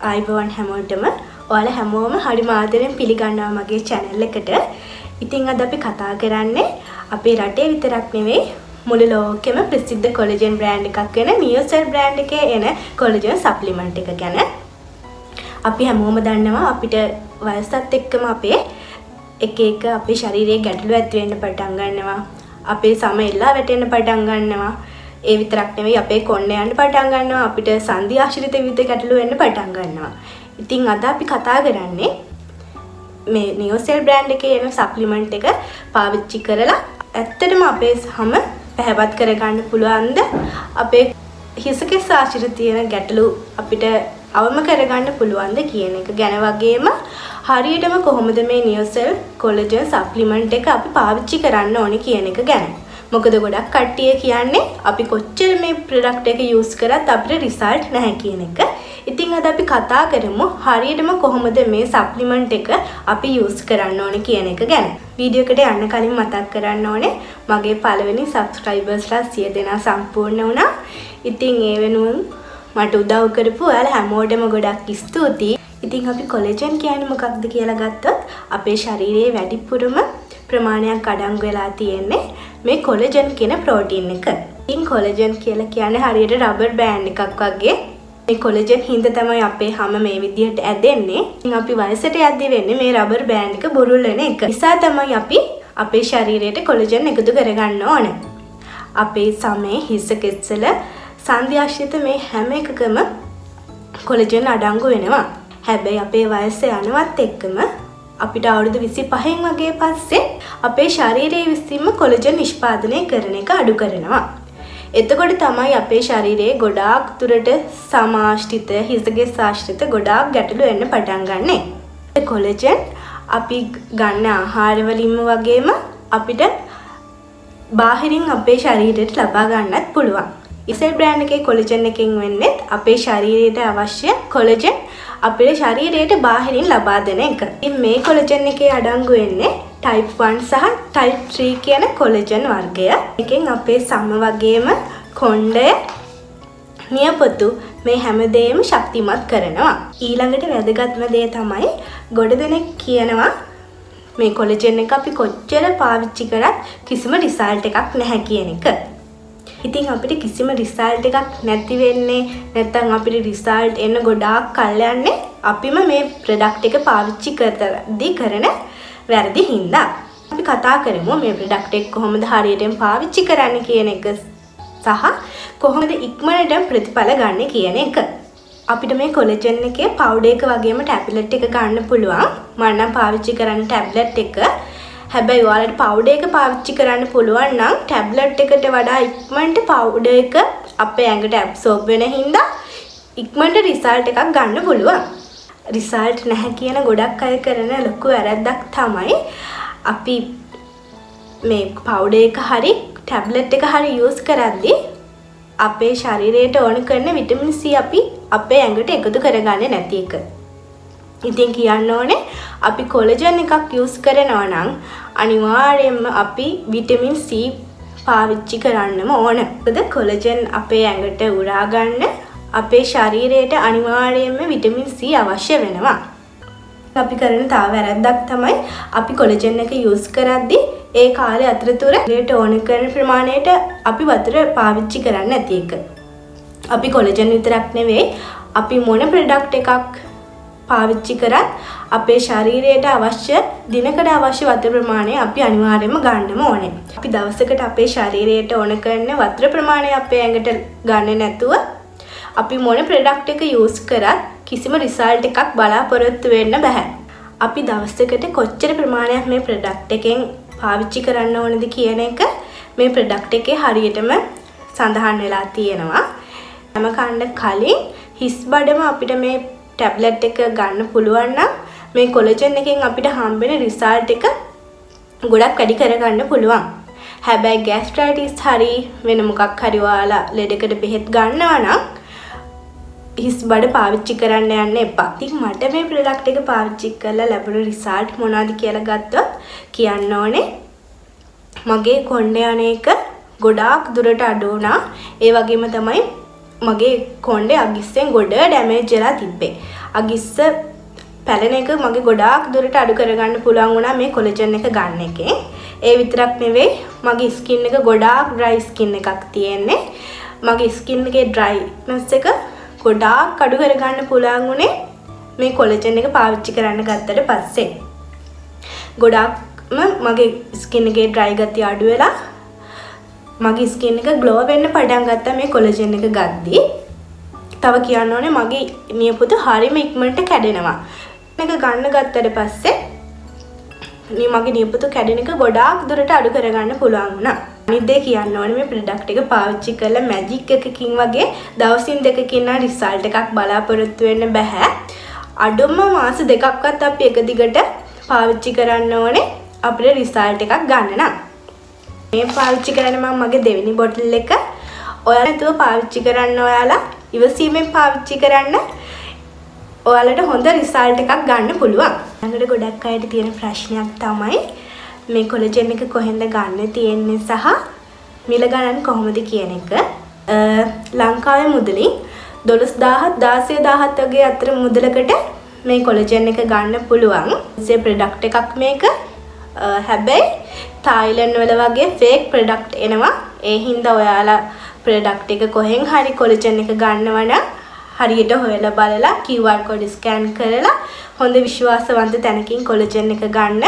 ආයිබෝවන් හැමෝටම. ඔයාලා හැමෝම හරි ආදරෙන් පිළිගන්නවා මගේ channel එකට. ඉතින් අද අපි කතා කරන්නේ අපේ රටේ විතරක් නෙවෙයි මුළු ලෝකෙම ප්‍රසිද්ධ කොලජන් බ්‍රෑන්ඩ් එකක් වෙන නියෝසෙල් බ්‍රෑන්ඩ් එකේ එන කොලජන් සප්ලිමන්ට් එක ගැන. අපි හැමෝම දන්නවා අපිට වයසත් එක්කම අපේ එක අපේ ශරීරයේ ගැටලු ඇති වෙන්න පටන් ගන්නවා. අපේ සම එල්ලා වැටෙන්න පටන් ගන්නවා. ඒ විතරක් නෙවෙයි අපේ කොණ්ඩේ යන්න පටන් ගන්නවා. අපිට සංධි ආශ්‍රිත විවිධ ගැටලු වෙන්න පටන් ගන්නවා. ඉතින් අද අපි කතා කරන්නේ මේ නියෝසෙල් බ්‍රෑන්ඩ් එකේ එන සප්ලිමන්ට් එක පාවිච්චි කරලා ඇත්තටම අපේ හැම පැහැපත් කරගන්න පුළුවන්ද? අපේ හිසකෙස් ආශ්‍රිත තියෙන ගැටලු අපිට අවම කරගන්න පුළුවන්ද කියන එක ගැන වගේම හරියටම කොහොමද මේ නියෝසෙල් කොලජන් සප්ලිමන්ට් එක අපි පාවිච්චි කරන්න ඕනේ කියන එක ගැන. මොකද ගොඩක් කට්ටිය කියන්නේ අපි කොච්චර මේ ප්‍රොඩක්ට් එක යූස් කරත් අපිට රිසල්ට් නැහැ කියන එක. ඉතින් අද අපි කතා කරමු හරියටම කොහොමද මේ සප්ලිමන්ට් එක අපි යූස් කරන්න ඕනේ කියන එක ගැන. වීඩියෝ එකට යන්න කලින් මතක් කරන්න ඕනේ මගේ පළවෙනි සබ්ස්ක්‍රයිබර්ස්ලා 100 දෙනා සම්පූර්ණ වුණා. ඉතින් ඒ වෙනුවෙන් මට උදව් කරපු ඔයාලා හැමෝටම ගොඩක් ස්තුතියි. ඉතින් අපි කොලජන් කියන්නේ මොකක්ද කියලා ගත්තොත් අපේ ශරීරයේ වැඩිපුරම ප්‍රමාණයක් අඩංගු වෙලා තියෙන්නේ මේ කොලජන් කියන ප්‍රෝටීන් එක. ඉතින් කොලජන් කියලා කියන්නේ හරියට රබර් බෑන්ඩ් එකක් වගේ. මේ කොලජන් හින්දා තමයි අපේ හැම මේ විදිහට ඇදෙන්නේ. ඉතින් අපි වයසට යද්දී වෙන්නේ මේ රබර් බෑන්ඩ් එක බුරුල් වෙන එක. නිසා තමයි අපි අපේ ශරීරයට කොලජන් එකතු කරගන්න ඕනේ. අපේ සමේ හිස කෙස්වල සංධි ආශ්‍රිත මේ හැම එකකම කොලජන් අඩංගු වෙනවා. හැබැයි අපේ වයස යනවත් එක්කම අපිට අවුරුදු 25න් වගේ පස්සේ අපේ ශරීරයේ විසින්ම කොලජන් නිෂ්පාදනය කරන එක අඩු කරනවා. එතකොට තමයි අපේ ශරීරයේ ගොඩාක් දුරට සමාශ්‍රිත හිසකෙස් ආශ්‍රිත ගොඩාක් ගැටලු එන්න පටන් ගන්නෙ. කොලජන් අපි ගන්න ආහාර වලින්ම වගේම අපිට බාහිරින් අපේ ශරීරයට ලබා ගන්නත් පුළුවන්. නියෝසෙල් බ්‍රෑන්ඩ් එකේ කොලජන් එකෙන් වෙන්නේ අපේ ශරීරයට අවශ්‍ය කොලජන් අපේ ශරීරයට බාහිරින් ලබා දෙන එක. ඉතින් මේ කොලජන් එකේ අඩංගු වෙන්නේ type 1 සහ type 3 කියන කොලජන් වර්ගය. එකෙන් අපේ සම වගේම කොණ්ඩය නියපොතු මේ හැමදේම ශක්තිමත් කරනවා. ඊළඟට වැදගත්ම දේ තමයි ගොඩ දෙනෙක් කියනවා මේ කොලජන් එක අපි කොච්චර පාවිච්චි කරත් කිසිම රිසල්ට් එකක් නැහැ කියන එක. ඉතින් අපිට කිසිම රිසල්ට් එකක් නැති වෙන්නේ නැත්නම් අපිට රිසල්ට් එන්න ගොඩාක් කල් යන්නේ අපිම මේ ප්‍රොඩක්ට් එක පාවිච්චි කරද්දී කරන වැරදි හින්දා. අපි කතා කරමු මේ ප්‍රොඩක්ට් එක කොහොමද හරියටම පාවිච්චි කරන්න කියන එක සහ කොහොමද ඉක්මනට ප්‍රතිඵල ගන්න කියන එක. අපිට මේ කොලජන් එකේ පවුඩර් එක වගේම ටැබ්ලට් එක ගන්න පුළුවන්. මම නම් පාවිච්චි කරන්නේ ටැබ්ලට් එක. හැබැයි ඔයාලට පවුඩර් එක පාවිච්චි කරන්න පුළුවන් නම් ටැබ්ලට් එකට වඩා ඉක්මනට පවුඩර් එක අපේ ඇඟට ඇබ්සෝබ් වෙන හින්දා ඉක්මනට රිසල්ට් එකක් ගන්න පුළුවන්. රිසල්ට් නැහැ කියන ගොඩක් අය කරන ලොකු වැරද්දක් තමයි අපි මේ පවුඩර් එක හරි ටැබ්ලට් එක හරි යූස් කරද්දී අපේ ශරීරයට ඕන කරන විටමින් C අපි අපේ ඇඟට එකතු කරගන්නේ නැති එක. ඉතින් කියන්න ඕනේ අපි කොලජන් එකක් යූස් කරනවා නම් අනිවාර්යයෙන්ම අපි විටමින් C පාවිච්චි කරන්නම ඕන. මොකද කොලජන් අපේ ඇඟට උරා ගන්න අපේ ශරීරයට අනිවාර්යයෙන්ම විටමින් C අවශ්‍ය වෙනවා. අපි කරන තව වැරද්දක් තමයි අපි කොලජන් එක යූස් කරද්දී ඒ කාලය අතරතුර ඒට ඕන කරන ප්‍රමාණයට අපි වතුර පාවිච්චි කරන්නේ නැති එක. අපි කොලජන් විතරක් නෙවෙයි අපි මොන ප්‍රොඩක්ට් එකක් පාවිච්චි කරත් අපේ ශරීරයට අවශ්‍ය දිනකට අවශ්‍ය වතුර ප්‍රමාණය අපි අනිවාර්යයෙන්ම ගන්නම ඕනේ. අපි දවසකට අපේ ශරීරයට ඕන කරන වතුර ප්‍රමාණය අපේ ඇඟට ගන්න නැතුව අපි මොන ප්‍රොඩක්ට් එක යූස් කරත් කිසිම රිසල්ට් එකක් බලාපොරොත්තු වෙන්න බෑ. අපි දවසකට කොච්චර ප්‍රමාණයක් මේ ප්‍රොඩක්ට් එකෙන් පාවිච්චි කරන්න ඕනද කියන එක මේ ප්‍රොඩක්ට් එකේ හරියටම සඳහන් වෙලා තියෙනවා. හැම කන්න කලින් හිස් බඩම අපිට මේ ටැබ්ලට් එක ගන්න පුළුවන් නම් මේ කොලජන් එකෙන් අපිට හම්බෙන රිසල්ට් එක ගොඩක් වැඩි කරගන්න පුළුවන්. හැබැයි ગેස්ට්‍රයිටිස් හරි වෙන මොකක් හරි ඔයාලා ලෙඩකට බෙහෙත් ගන්නවා නම් හිස් බඩ පාවිච්චි කරන්න යන්න එපා. ඉතින් මට මේ ප්‍රොඩක්ට් එක පාවිච්චි කරලා ලැබුණු රිසල්ට් මොනවද කියලා ගත්තොත් කියන්න ඕනේ මගේ කොණ්ඩේ යන එක ගොඩාක් දුරට අඩු වුණා. ඒ වගේම තමයි මගේ කොණ්ඩේ අගිස්සෙන් ගොඩ ඩැමේජ් වෙලා තිබ්බේ. අගිස්ස පැලෙන එක මගේ ගොඩාක් දුරට අඩු කරගන්න පුළුවන් වුණා මේ කොලජන් එක ගන්න එකෙන්. ඒ විතරක් නෙවෙයි මගේ ස්කින් එක ගොඩාක් ඩ්‍රයි ස්කින් එකක් තියෙන්නේ. මගේ ස්කින් එකේ ඩ්‍රයිනස් එක ගොඩාක් අඩු කරගන්න පුළුවන් වුණේ මේ කොලජන් එක පාවිච්චි කරන්න ගත්තට පස්සේ. ගොඩාක්ම මගේ ස්කින් එකේ ඩ්‍රයි ගතිය අඩු වෙලා මගේ ස්කින් එක ග්ලෝ වෙන්න පටන් ගත්තා මේ කොලජන් එක ගද්දී. තව කියන්න ඕනේ මගේ නියපොතු හරිම ඉක්මනට කැඩෙනවා. මේක ගන්න ගත්තට පස්සේ මගේ නියපොතු කැඩෙන එක ගොඩාක් දුරට අඩු කරගන්න පුළුවන් වුණා. අනිත් දේ කියන්න ඕනේ මේ ප්‍රොඩක්ට් එක පාවිච්චි කරලා මැජික් එකකින් වගේ දවසින් දෙකකින් නම් රිසල්ට් එකක් බලාපොරොත්තු වෙන්න බෑ. අඩුම මාස දෙකක්වත් අපි එක දිගට පාවිච්චි කරන්න ඕනේ අපේ රිසල්ට් එකක් ගන්න නම්. මේ පාවිච්චි කරන්නේ මම මගේ දෙවෙනි බොටල් එක. ඔයාලා තුව පාවිච්චි කරන්න ඔයාලා ඉවසීමෙන් පාවිච්චි කරන්න. ඔයාලට හොඳ රිසල්ට් එකක් ගන්න පුළුවන්. ළඟට ගොඩක් අයට තියෙන ප්‍රශ්නයක් තමයි මේ කොලජන් එක කොහෙන්ද ගන්න තියෙන්නේ සහ මිල ගණන් කොහොමද කියන එක. ලංකාවේ මුදලින් 12000 16000 වගේ අතර මුදලකට මේ කොලජන් එක ගන්න පුළුවන්. ඒ ප්‍රොඩක්ට් එකක් මේක. හැබැයි තායිලන්ඩ් වල වගේ ෆේක් ප්‍රොඩක්ට් එනවා. ඒ හින්දා ඔයාලා ප්‍රොඩක්ට් එක කොහෙන් හරි කොලජන් එක ගන්නවා නම් හරියට හොයලා බලලා QR code ස්කෑන් කරලා හොඳ විශ්වාසවන්ත තැනකින් කොලජන් එක ගන්න.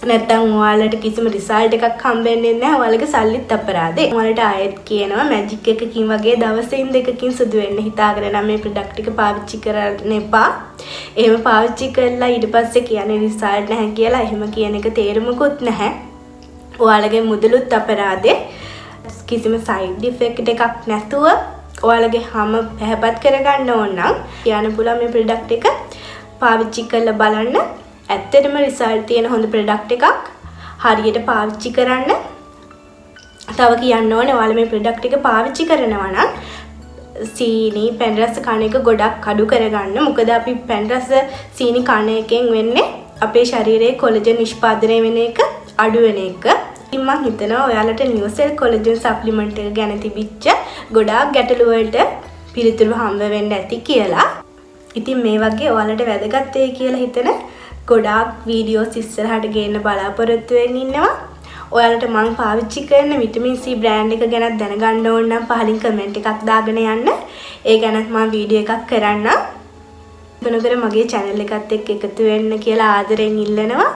නැත්නම් ඔයාලට කිසිම රිසල්ට් එකක් හම්බෙන්නේ නැහැ. ඔයාලගේ සල්ලිත් අපරාදේ. ඔයාලට ආයෙත් කියනවා මැජික් එකකින් වගේ දවසින් දෙකකින් සුදු වෙන්න හිතාගෙන නම් මේ ප්‍රොඩක්ට් එක පාවිච්චි කරන්න එපා. එහෙම පාවිච්චි කරලා ඊට පස්සේ කියන්නේ රිසල්ට් නැහැ කියලා එහෙම කියන එක තේරුමකුත් නැහැ. ඔයාලගේ මුදලුත් අපරාදේ. කිසිම සයිඩ් ඉෆෙක්ට් එකක් නැතුව ඔයාලගේ හැම පැහැපත් කරගන්න ඕන නම් කියන්න පුළුවන් මේ ප්‍රොඩක්ට් එක පාවිච්චි කරලා බලන්න. ඇත්තටම රිසල්ට් තියෙන හොඳ ප්‍රොඩක්ට් එකක්. හරියට පාවිච්චි කරන්න. තව කියන්න ඕනේ ඔයාලා මේ ප්‍රොඩක්ට් එක පාවිච්චි කරනවා නම් සීනි පැන් රස කන එක ගොඩක් අඩු කරගන්න. මොකද අපි පැන් රස සීනි කන එකෙන් වෙන්නේ අපේ ශරීරයේ කොලජන් නිෂ්පාදනය වෙන එක අඩු වෙන එක. ඉතින් මම හිතනවා ඔයාලට නිවසෙල් කොලජන් සප්ලිමන්ට් එක ගැන තිබිච්ච ගොඩාක් ගැටලු වලට පිළිතුරු හම්බ වෙන්න ඇති කියලා. ඉතින් මේ වගේ ඔයාලට වැදගත් වෙයි කියලා හිතන ගොඩාක් වීඩියෝස් ඉස්සරහට ගේන්න බලාපොරොත්තු වෙමින් ඉන්නවා. ඔයාලට මම පාවිච්චි කරන විටමින් C බ්‍රෑන්ඩ් එක ගැන දැනගන්න ඕන නම් පහලින් කමෙන්ට් එකක් දාගෙන යන්න. ඒ ගැනත් මම වීඩියෝ එකක් කරන්නම්. වෙනතර මගේ channel එකත් එක්ක එකතු වෙන්න කියලා ආදරෙන් ඉල්ලනවා.